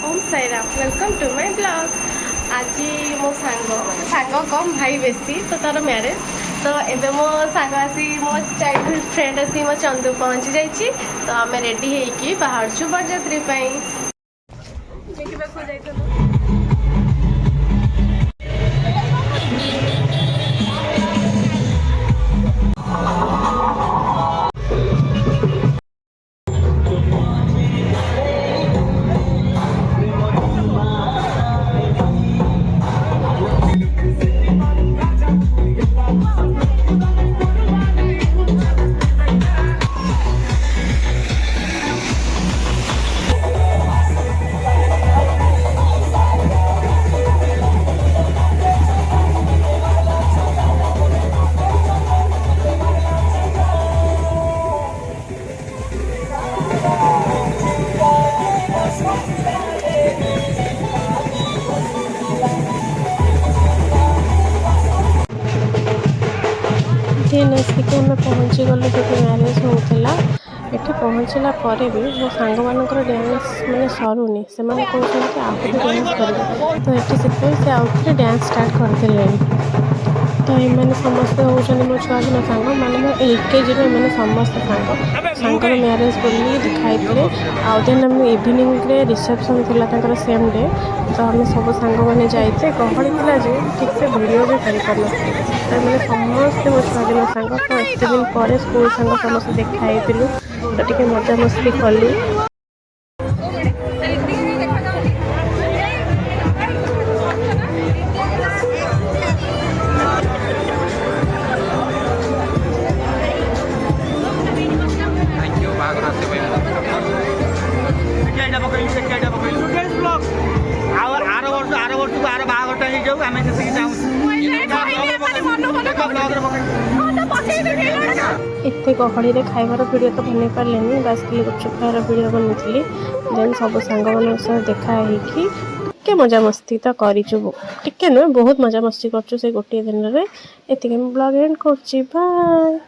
Om Sairam welcome to my blog. आज मो सांग कम भाई बेसी तो तार मैरेज तो एबे मो सांग आसी मो चाइल्डहुड फ्रेंड आसी मो चंदू पहुँची जाइए। तो आम रेडी होगी बाहर छु बरजात्री नसीक आम पहुँची गलु जो मैरेज होता ये पहुँचला भी मो सांग मानकर डांस मैंने सरुनी से कहते आउे डांस करेंगे तो ये से आउे डांस स्टार्ट करदे। तो ये समस्ते होती मो छुआ दिन सांग मैंने LKG मैंने समस्त सांगर मैरेज बोली दिखाई आउ देन आम इवनिंग रिसेप्शन थी सेम डे। तो आम सब सांग मैंने जाइए गहली थी ठीक से भिडियो भी कर मैंने समस्ते मो छुआ दिन सांग तो एत दिन पर स्कूल सांग समस्त देखाई तो टी मजा मस्ती कलु। एते गहली खाइबार वीडियो तो बन पारे बास खाली गुपचुप खाइबार वीडियो बनी देन सब सांग मान सह देखाई टे मजा मस्ती तो करूँ टे नुहे बहुत मजा मस्ती कर गोटे दिन में। ये ब्लॉग एंड कर बाय।